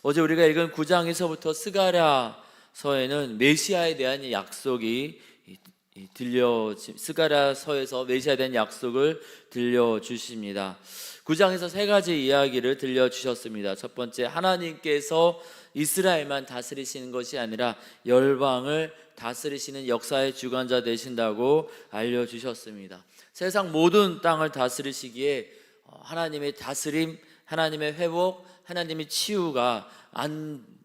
어제 우리가 읽은 9장에서부터 스가랴서에는 메시아에 대한 약속이 스가랴서에서 메시아에 대한 약속을 들려주십니다. 9장에서 세 가지 이야기를 들려주셨습니다. 첫 번째, 하나님께서 이스라엘만 다스리시는 것이 아니라 열방을 다스리시는 역사의 주관자 되신다고 알려주셨습니다. 세상 모든 땅을 다스리시기에 하나님의 다스림, 하나님의 회복, 하나님의 치유가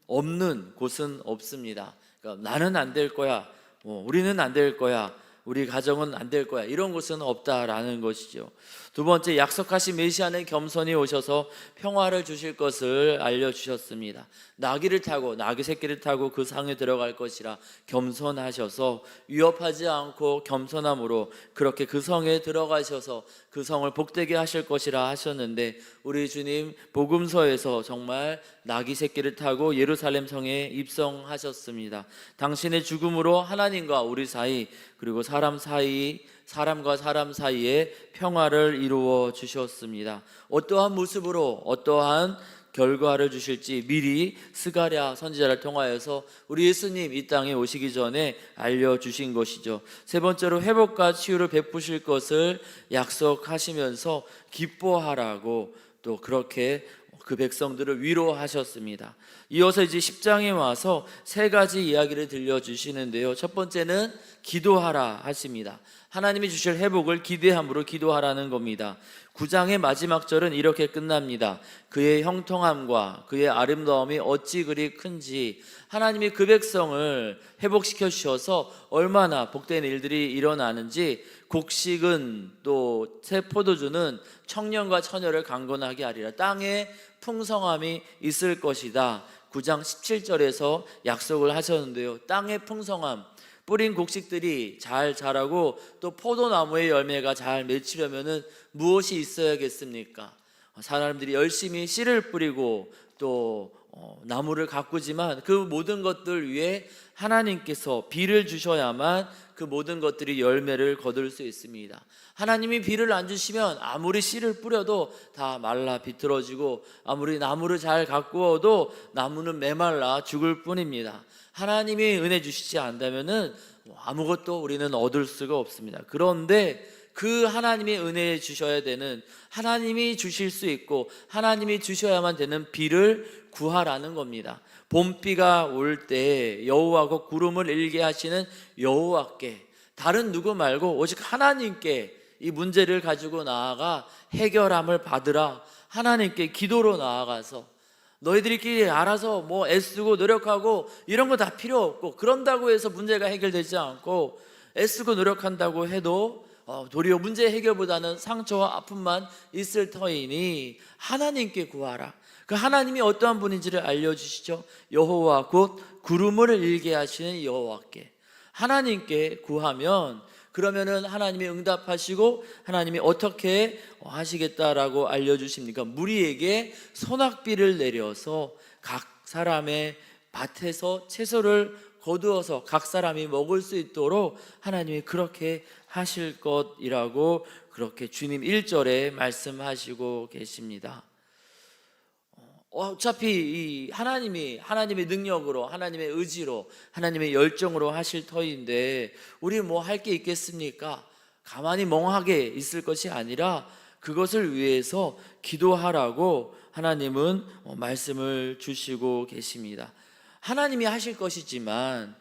없는 곳은 없습니다. 그러니까 나는 안 될 거야, 우리는 안 될 거야, 우리 가정은 안 될 거야, 이런 곳은 없다라는 것이죠. 두 번째, 약속하신 메시아는 겸손히 오셔서 평화를 주실 것을 알려주셨습니다. 나귀를 타고, 나귀 새끼를 타고 그 상에 들어갈 것이라 겸손하셔서 위협하지 않고 겸손함으로 그렇게 그 성에 들어가셔서 그 성을 복되게 하실 것이라 하셨는데, 우리 주님 복음서에서 정말 나귀 새끼를 타고 예루살렘 성에 입성하셨습니다. 당신의 죽음으로 하나님과 우리 사이, 그리고 사람과 사람 사이에 평화를 이루어 주셨습니다. 어떠한 모습으로 어떠한 결과를 주실지 미리 스가랴 선지자를 통하여서 우리 예수님 이 땅에 오시기 전에 알려주신 것이죠. 세 번째로, 회복과 치유를 베푸실 것을 약속하시면서 기뻐하라고 또 그렇게 그 백성들을 위로하셨습니다. 이어서 이제 10장에 와서 세 가지 이야기를 들려주시는데요. 첫 번째는 기도하라 하십니다. 하나님이 주실 회복을 기대함으로 기도하라는 겁니다. 9장의 마지막 절은 이렇게 끝납니다. 그의 형통함과 그의 아름다움이 어찌 그리 큰지. 하나님이 그 백성을 회복시켜 주셔서 얼마나 복된 일들이 일어나는지, 곡식은 또 새 포도주는 청년과 처녀를 강건하게 하리라. 땅에 풍성함이 있을 것이다. 9장 17절에서 약속을 하셨는데요. 땅의 풍성함, 뿌린 곡식들이 잘 자라고 또 포도나무의 열매가 잘 맺히려면 무엇이 있어야겠습니까? 사람들이 열심히 씨를 뿌리고 또 나무를 가꾸지만 그 모든 것들 위에 하나님께서 비를 주셔야만 그 모든 것들이 열매를 거둘 수 있습니다. 하나님이 비를 안 주시면 아무리 씨를 뿌려도 다 말라 비틀어지고, 아무리 나무를 잘 가꾸어도 나무는 메말라 죽을 뿐입니다. 하나님이 은혜 주시지 않다면은 아무것도 우리는 얻을 수가 없습니다. 그런데 그 하나님이 은혜 주셔야 되는, 하나님이 주실 수 있고 하나님이 주셔야만 되는 비를 구하라는 겁니다. 봄비가 올 때 여호와고 구름을 일게 하시는 여호와께, 다른 누구 말고 오직 하나님께 이 문제를 가지고 나아가 해결함을 받으라. 하나님께 기도로 나아가서, 너희들끼리 알아서 뭐 애쓰고 노력하고 이런 거 다 필요 없고, 그런다고 해서 문제가 해결되지 않고, 애쓰고 노력한다고 해도 도리어 문제 해결보다는 상처와 아픔만 있을 터이니 하나님께 구하라. 그 하나님이 어떠한 분인지를 알려주시죠. 여호와 곧 구름을 일게 하시는 여호와께, 하나님께 구하면 그러면은 하나님이 응답하시고 하나님이 어떻게 하시겠다라고 알려주십니까? 무리에게 소낙비를 내려서 각 사람의 밭에서 채소를 거두어서 각 사람이 먹을 수 있도록 하나님이 그렇게 하실 것이라고 그렇게 주님 1절에 말씀하시고 계십니다. 어차피 이 하나님의 능력으로, 하나님의 의지로, 하나님의 열정으로 하실 터인데 우리 뭐 할 게 있겠습니까? 가만히 멍하게 있을 것이 아니라 그것을 위해서 기도하라고 하나님은 말씀을 주시고 계십니다. 하나님이 하실 것이지만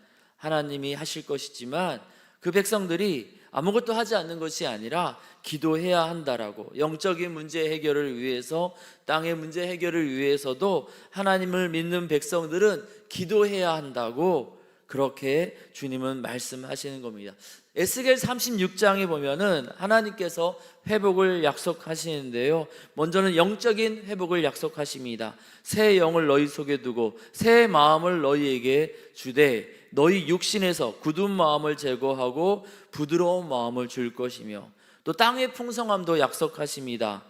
그 백성들이 아무것도 하지 않는 것이 아니라 기도해야 한다라고, 영적인 문제 해결을 위해서, 땅의 문제 해결을 위해서도 하나님을 믿는 백성들은 기도해야 한다고 그렇게 주님은 말씀하시는 겁니다. 에스겔 36장에 보면은 하나님께서 회복을 약속하시는데요, 먼저는 영적인 회복을 약속하십니다. 새 영을 너희 속에 두고 새 마음을 너희에게 주되 너희 육신에서 굳은 마음을 제거하고 부드러운 마음을 줄 것이며, 또 땅의 풍성함도 약속하십니다.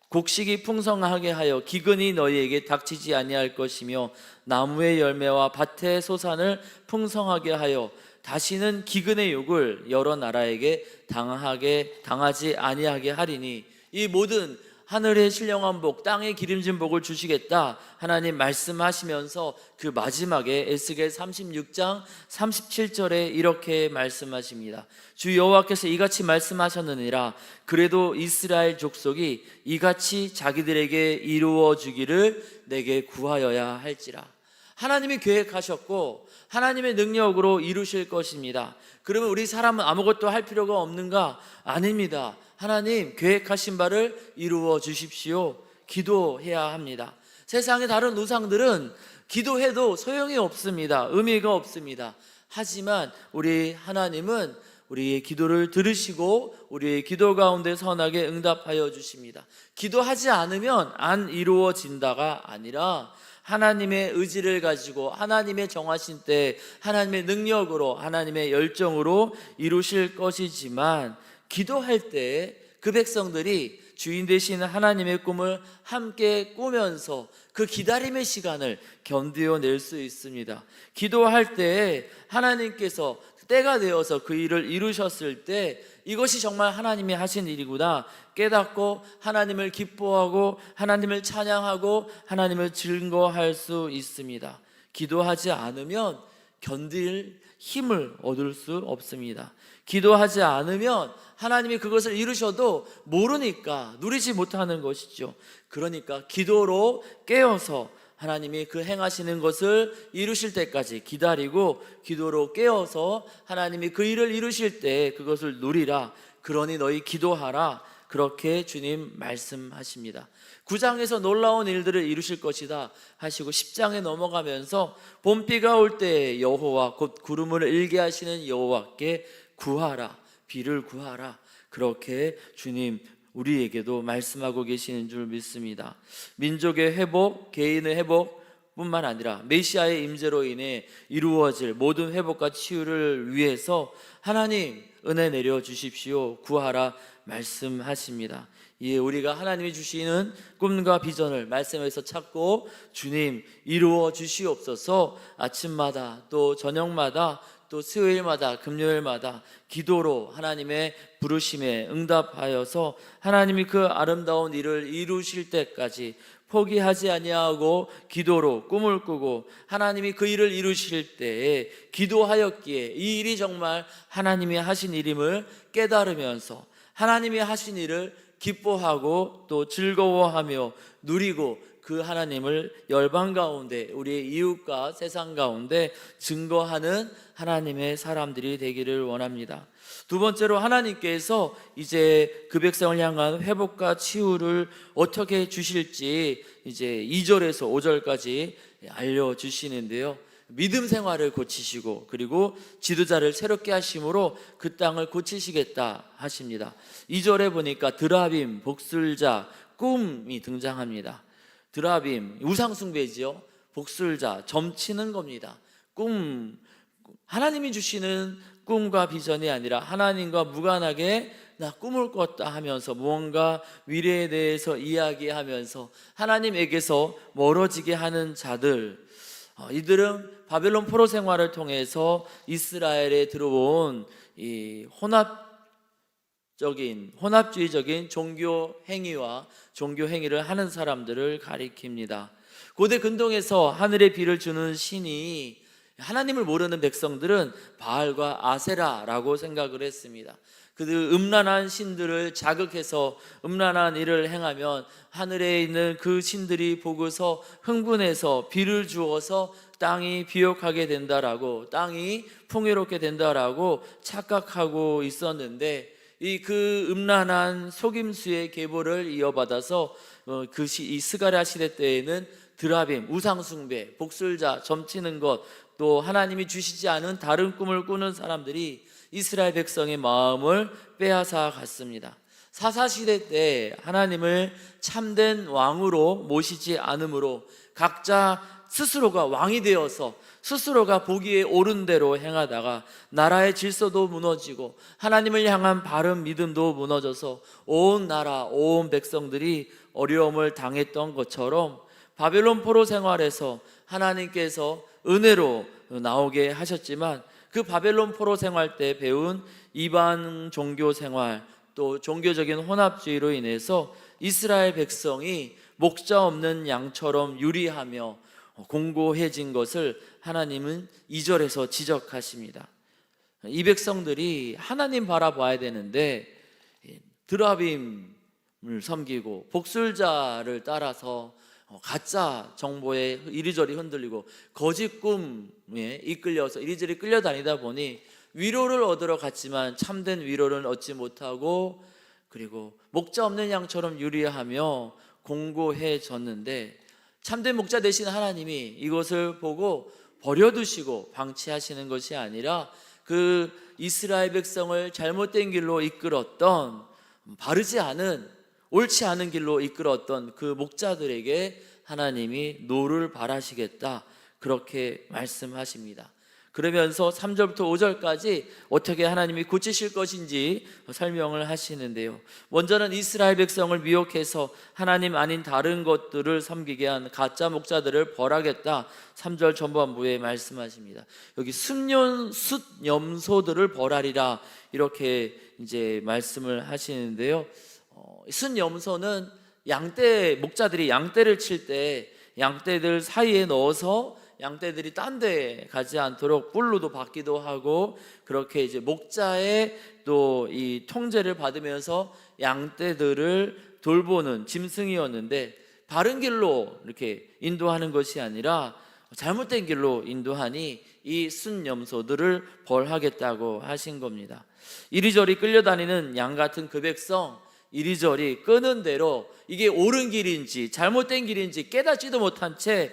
곡식이 풍성하게 하여 기근이 너희에게 닥치지 아니할 것이며 나무의 열매와 밭의 소산을 풍성하게 하여 다시는 기근의 욕을 여러 나라에게 당하지 아니하게 하리니. 이 모든 하늘의 신령한 복, 땅에 기름진 복을 주시겠다 하나님 말씀하시면서 그 마지막에 에스겔 36장 37절에 이렇게 말씀하십니다. 주 여호와께서 이같이 말씀하셨느니라. 그래도 이스라엘 족속이 이같이 자기들에게 이루어 주기를 내게 구하여야 할지라. 하나님이 계획하셨고 하나님의 능력으로 이루실 것입니다. 그러면 우리 사람은 아무것도 할 필요가 없는가? 아닙니다. 하나님 계획하신 바를 이루어 주십시오. 기도해야 합니다. 세상의 다른 우상들은 기도해도 소용이 없습니다. 의미가 없습니다. 하지만 우리 하나님은 우리의 기도를 들으시고 우리의 기도 가운데 선하게 응답하여 주십니다. 기도하지 않으면 안 이루어진다가 아니라 하나님의 의지를 가지고 하나님의 정하신 때 하나님의 능력으로 하나님의 열정으로 이루실 것이지만, 기도할 때 그 백성들이 주인 되신 하나님의 꿈을 함께 꾸면서 그 기다림의 시간을 견뎌낼 수 있습니다. 기도할 때 하나님께서 때가 되어서 그 일을 이루셨을 때 이것이 정말 하나님이 하신 일이구나 깨닫고 하나님을 기뻐하고 하나님을 찬양하고 하나님을 증거할 수 있습니다. 기도하지 않으면 견딜 힘을 얻을 수 없습니다. 기도하지 않으면 하나님이 그것을 이루셔도 모르니까 누리지 못하는 것이죠. 그러니까 기도로 깨어서 하나님이 그 행하시는 것을 이루실 때까지 기다리고 기도로 깨어서 하나님이 그 일을 이루실 때 그것을 누리라. 그러니 너희 기도하라. 그렇게 주님 말씀하십니다. 9장에서 놀라운 일들을 이루실 것이다 하시고 10장에 넘어가면서 봄비가 올 때 여호와 곧 구름을 일게 하시는 여호와께 구하라. 비를 구하라. 그렇게 주님 우리에게도 말씀하고 계시는 줄 믿습니다. 민족의 회복, 개인의 회복 뿐만 아니라 메시아의 임재로 인해 이루어질 모든 회복과 치유를 위해서 하나님 은혜 내려 주십시오. 구하라 말씀하십니다. 이에 우리가 하나님이 주시는 꿈과 비전을 말씀에서 찾고 주님 이루어 주시옵소서. 아침마다 또 저녁마다 또 수요일마다 금요일마다 기도로 하나님의 부르심에 응답하여서 하나님이 그 아름다운 일을 이루실 때까지 포기하지 아니하고 기도로 꿈을 꾸고 하나님이 그 일을 이루실 때에 기도하였기에 이 일이 정말 하나님이 하신 일임을 깨달으면서 하나님이 하신 일을 기뻐하고 또 즐거워하며 누리고 그 하나님을 열방 가운데 우리의 이웃과 세상 가운데 증거하는 하나님의 사람들이 되기를 원합니다. 두 번째로 하나님께서 이제 그 백성을 향한 회복과 치유를 어떻게 주실지 이제 2절에서 5절까지 알려주시는데요. 믿음 생활을 고치시고 그리고 지도자를 새롭게 하심으로 그 땅을 고치시겠다 하십니다. 2절에 보니까 드라빔, 복술자, 꿈이 등장합니다. 드라빔, 우상숭배지요. 복술자, 점치는 겁니다. 꿈, 하나님이 주시는 꿈과 비전이 아니라 하나님과 무관하게 나 꿈을 꿨다 하면서 무언가 미래에 대해서 이야기하면서 하나님에게서 멀어지게 하는 자들, 이들은 바벨론 포로 생활을 통해서 이스라엘에 들어온 이 혼합주의적인 종교 행위와 종교 행위를 하는 사람들을 가리킵니다. 고대 근동에서 하늘의 비를 주는 신이 하나님을 모르는 백성들은 바알과 아세라라고 생각을 했습니다. 그들 음란한 신들을 자극해서 음란한 일을 행하면 하늘에 있는 그 신들이 보고서 흥분해서 비를 주어서 땅이 비옥하게 된다라고, 땅이 풍요롭게 된다라고 착각하고 있었는데 이 그 음란한 속임수의 계보를 이어받아서 이 스가랴 시대 때에는 드라빔, 우상숭배, 복술자, 점치는 것, 또 하나님이 주시지 않은 다른 꿈을 꾸는 사람들이 이스라엘 백성의 마음을 빼앗아 갔습니다. 사사시대 때 하나님을 참된 왕으로 모시지 않으므로 각자 스스로가 왕이 되어서 스스로가 보기에 옳은 대로 행하다가 나라의 질서도 무너지고 하나님을 향한 바른 믿음도 무너져서 온 나라, 온 백성들이 어려움을 당했던 것처럼 바벨론 포로 생활에서 하나님께서 은혜로 나오게 하셨지만 그 바벨론 포로 생활 때 배운 이방 종교 생활 또 종교적인 혼합주의로 인해서 이스라엘 백성이 목자 없는 양처럼 유리하며 공고해진 것을 하나님은 2절에서 지적하십니다. 이 백성들이 하나님 바라봐야 되는데 드라빔을 섬기고 복술자를 따라서 가짜 정보에 이리저리 흔들리고 거짓 꿈에 이끌려서 이리저리 끌려다니다 보니 위로를 얻으러 갔지만 참된 위로를 얻지 못하고, 그리고 목자 없는 양처럼 유리하며 공고해졌는데, 참된 목자 되신 하나님이 이것을 보고 버려두시고 방치하시는 것이 아니라 그 이스라엘 백성을 잘못된 길로 이끌었던, 바르지 않은, 옳지 않은 길로 이끌었던 그 목자들에게 하나님이 노를 바라시겠다, 그렇게 말씀하십니다. 그러면서 3절부터 5절까지 어떻게 하나님이 고치실 것인지 설명을 하시는데요, 먼저는 이스라엘 백성을 미혹해서 하나님 아닌 다른 것들을 섬기게 한 가짜 목자들을 벌하겠다, 3절 전반부에 말씀하십니다. 여기 숫염소들을 벌하리라, 이렇게 이제 말씀을 하시는데요, 숫염소는 양떼, 목자들이 양떼를 칠 때 양떼들 사이에 넣어서 양떼들이 딴 데 가지 않도록 뿔로도 받기도 하고, 그렇게 이제 목자의 또 이 통제를 받으면서 양떼들을 돌보는 짐승이었는데, 바른 길로 이렇게 인도하는 것이 아니라 잘못된 길로 인도하니 이 순염소들을 벌하겠다고 하신 겁니다. 이리저리 끌려다니는 양 같은 그 백성, 이리저리 끄는 대로 이게 옳은 길인지 잘못된 길인지 깨닫지도 못한 채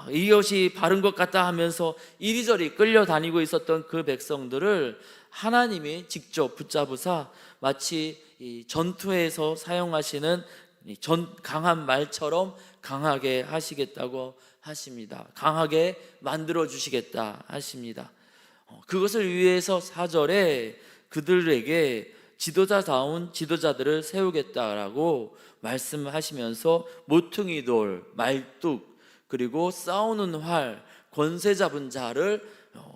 이것이 바른 것 같다 하면서 이리저리 끌려다니고 있었던 그 백성들을 하나님이 직접 붙잡으사 마치 이 전투에서 사용하시는 강한 말처럼 강하게 하시겠다고 하십니다. 강하게 만들어 주시겠다 하십니다. 그것을 위해서 4절에 그들에게 지도자다운 지도자들을 세우겠다라고 말씀하시면서 모퉁이 돌, 말뚝, 그리고 싸우는 활, 권세 잡은 자를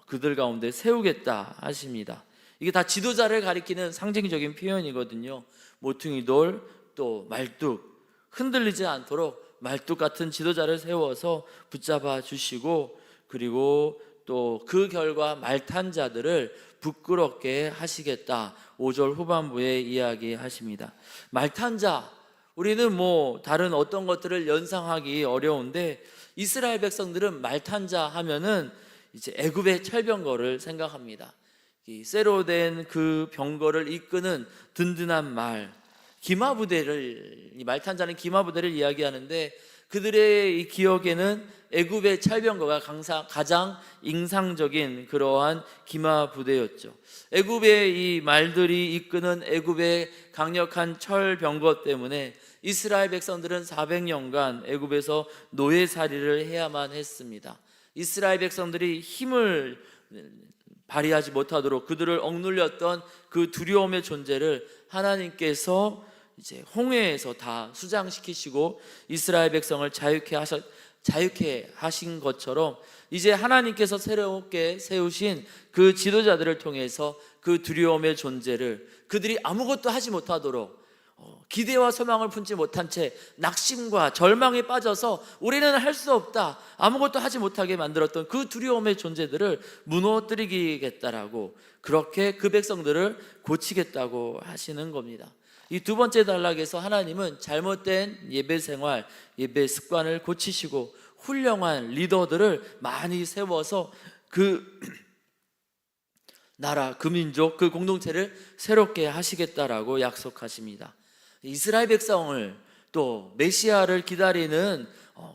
그들 가운데 세우겠다 하십니다. 이게 다 지도자를 가리키는 상징적인 표현이거든요. 모퉁이 돌, 또 말뚝, 흔들리지 않도록 말뚝 같은 지도자를 세워서 붙잡아 주시고, 그리고 또 그 결과 말탄 자들을 부끄럽게 하시겠다, 5절 후반부에 이야기하십니다. 말탄 자, 우리는 뭐 다른 어떤 것들을 연상하기 어려운데 이스라엘 백성들은 말탄 자 하면은 이제 애굽의 철병거를 생각합니다. 이 쇠로 된 그 병거를 이끄는 든든한 말, 기마부대를, 이 말탄 자는 기마부대를 이야기하는데, 그들의 이 기억에는 애굽의 철병거가 가장 인상적인 그러한 기마부대였죠. 애굽의 이 말들이 이끄는 애굽의 강력한 철병거 때문에 이스라엘 백성들은 400년간 애굽에서 노예살이를 해야만 했습니다. 이스라엘 백성들이 힘을 발휘하지 못하도록 그들을 억눌렸던 그 두려움의 존재를 하나님께서 이제 홍해에서 다 수장시키시고 이스라엘 백성을 자유케 하신 것처럼, 이제 하나님께서 새롭게 세우신 그 지도자들을 통해서 그 두려움의 존재를 그들이 아무것도 하지 못하도록, 기대와 소망을 품지 못한 채 낙심과 절망에 빠져서 우리는 할 수 없다, 아무것도 하지 못하게 만들었던 그 두려움의 존재들을 무너뜨리겠다라고, 그렇게 그 백성들을 고치겠다고 하시는 겁니다. 이 두 번째 단락에서 하나님은 잘못된 예배 생활, 예배 습관을 고치시고 훌륭한 리더들을 많이 세워서 그 나라, 그 민족, 그 공동체를 새롭게 하시겠다라고 약속하십니다. 이스라엘 백성을, 또 메시아를 기다리는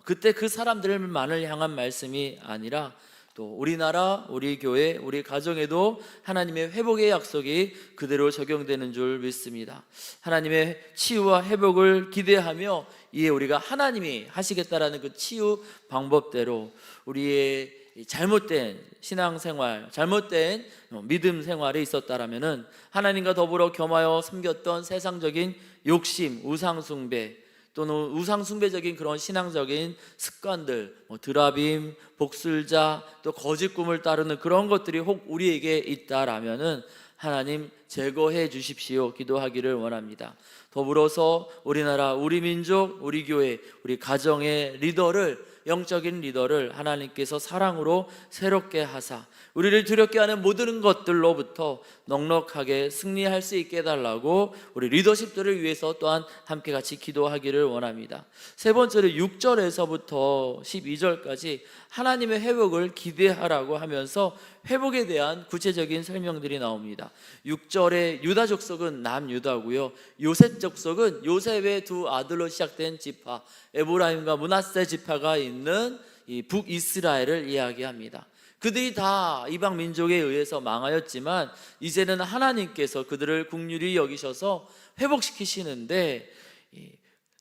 그때 그 사람들만을 향한 말씀이 아니라 또 우리나라, 우리 교회, 우리 가정에도 하나님의 회복의 약속이 그대로 적용되는 줄 믿습니다. 하나님의 치유와 회복을 기대하며 이에 우리가 하나님이 하시겠다라는 그 치유 방법대로 우리의 잘못된 신앙생활, 잘못된 믿음 생활이 있었다라면은 하나님과 더불어 겸하여 섬겼던 세상적인 욕심, 우상숭배, 또는 우상숭배적인 그런 신앙적인 습관들, 드라빔, 복술자, 또 거짓 꿈을 따르는 그런 것들이 혹 우리에게 있다라면은 하나님 제거해 주십시오 기도하기를 원합니다. 더불어서 우리나라, 우리 민족, 우리 교회, 우리 가정의 리더를, 영적인 리더를 하나님께서 사랑으로 새롭게 하사 우리를 두렵게 하는 모든 것들로부터 넉넉하게 승리할 수 있게 해달라고 우리 리더십들을 위해서 또한 함께 같이 기도하기를 원합니다. 세 번째로 6절에서부터 12절까지 하나님의 회복을 기대하라고 하면서 회복에 대한 구체적인 설명들이 나옵니다. 6절에 유다 족속은 남유다고요, 요셉 족속은 요셉의 두 아들로 시작된 지파 에브라임과 므낫세 지파가 있는 이 북이스라엘을 이야기합니다. 그들이 다 이방 민족에 의해서 망하였지만 이제는 하나님께서 그들을 긍휼히 여기셔서 회복시키시는데,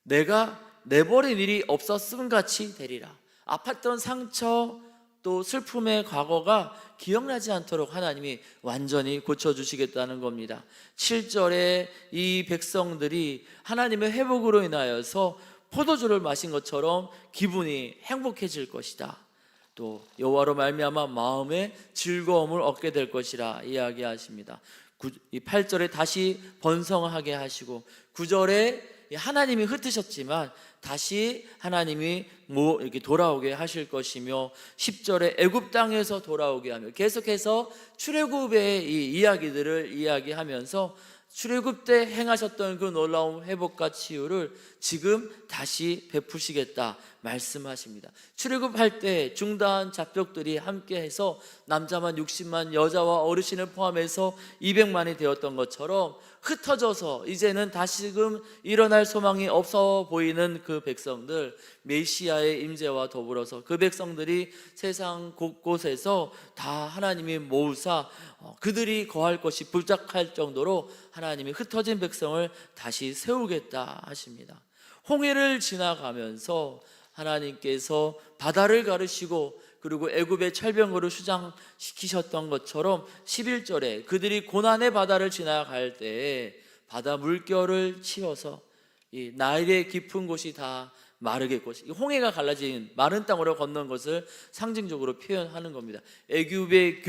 내가 내버린 일이 없었음 같이 되리라. 아팠던 상처 또 슬픔의 과거가 기억나지 않도록 하나님이 완전히 고쳐주시겠다는 겁니다. 7절에 이 백성들이 하나님의 회복으로 인하여서 포도주를 마신 것처럼 기분이 행복해질 것이다. 또 여호와로 말미암아 마음의 즐거움을 얻게 될 것이라 이야기하십니다. 8절에 다시 번성하게 하시고, 9절에 하나님이 흩으셨지만 다시 하나님이 이렇게 돌아오게 하실 것이며, 10절에 애굽 땅에서 돌아오게 하며, 계속해서 출애굽의 이 이야기들을 이야기하면서 출애굽 때 행하셨던 그 놀라운 회복과 치유를 지금 다시 베푸시겠다 말씀하십니다. 출애굽할 때 중다한 잡족들이 함께해서 남자만 60만, 여자와 어르신을 포함해서 200만이 되었던 것처럼 흩어져서 이제는 다시금 일어날 소망이 없어 보이는 그 백성들, 메시아의 임재와 더불어서 그 백성들이 세상 곳곳에서 다 하나님이 모으사 그들이 거할 것이 불짝할 정도로 하나님이 흩어진 백성을 다시 세우겠다 하십니다. 홍해를 지나가면서 하나님께서 바다를 가르시고 그리고 애굽의 철병거를 수장시키셨던 것처럼 11절에 그들이 고난의 바다를 지나갈 때에 바다 물결을 치워서 이 나일의 깊은 곳이 다 마르겠고, 홍해가 갈라진 마른 땅으로 건넌 것을 상징적으로 표현하는 겁니다. 애굽의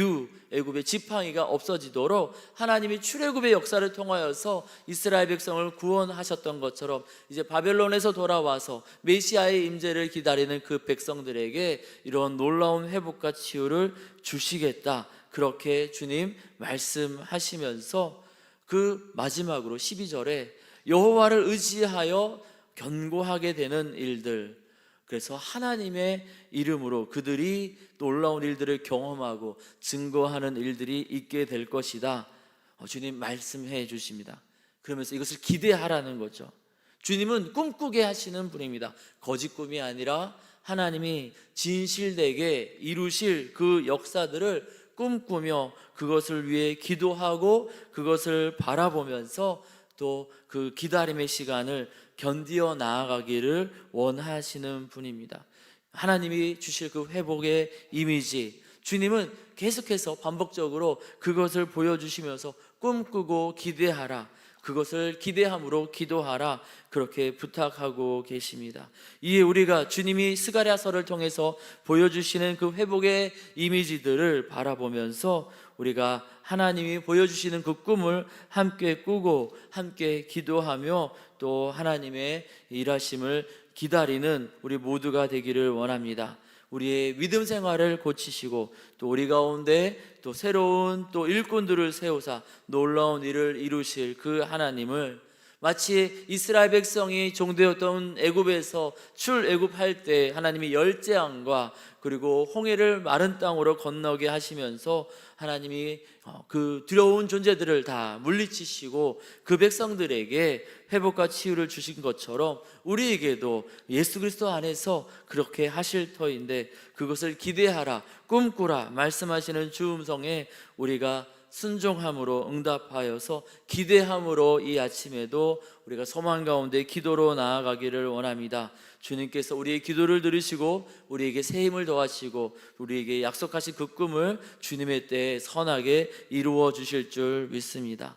애굽의 지팡이가 없어지도록 하나님이 출애굽의 역사를 통하여서 이스라엘 백성을 구원하셨던 것처럼 이제 바벨론에서 돌아와서 메시아의 임재를 기다리는 그 백성들에게 이런 놀라운 회복과 치유를 주시겠다, 그렇게 주님 말씀하시면서 그 마지막으로 12절에 여호와를 의지하여 견고하게 되는 일들, 그래서 하나님의 이름으로 그들이 놀라운 일들을 경험하고 증거하는 일들이 있게 될 것이다, 주님 말씀해 주십니다. 그러면서 이것을 기대하라는 거죠. 주님은 꿈꾸게 하시는 분입니다. 거짓 꿈이 아니라 하나님이 진실되게 이루실 그 역사들을 꿈꾸며 그것을 위해 기도하고 그것을 바라보면서 또 그 기다림의 시간을 견디어 나아가기를 원하시는 분입니다. 하나님이 주실 그 회복의 이미지, 주님은 계속해서 반복적으로 그것을 보여주시면서 꿈꾸고 기대하라, 그것을 기대함으로 기도하라, 그렇게 부탁하고 계십니다. 이에 우리가 주님이 스가랴서를 통해서 보여주시는 그 회복의 이미지들을 바라보면서 우리가 하나님이 보여주시는 그 꿈을 함께 꾸고 함께 기도하며 또 하나님의 일하심을 기다리는 우리 모두가 되기를 원합니다. 우리의 믿음 생활을 고치시고 또 우리 가운데 또 새로운 또 일꾼들을 세우사 놀라운 일을 이루실 그 하나님을, 마치 이스라엘 백성이 종되었던 애굽에서 출애굽할 때 하나님이 열재앙과 그리고 홍해를 마른 땅으로 건너게 하시면서 하나님이 그 두려운 존재들을 다 물리치시고 그 백성들에게 회복과 치유를 주신 것처럼 우리에게도 예수 그리스도 안에서 그렇게 하실 터인데, 그것을 기대하라, 꿈꾸라 말씀하시는 주 음성에 우리가 순종함으로 응답하여서 기대함으로 이 아침에도 우리가 소망 가운데 기도로 나아가기를 원합니다. 주님께서 우리의 기도를 들으시고 우리에게 새 힘을 더하시고 우리에게 약속하신 그 꿈을 주님의 때에 선하게 이루어 주실 줄 믿습니다.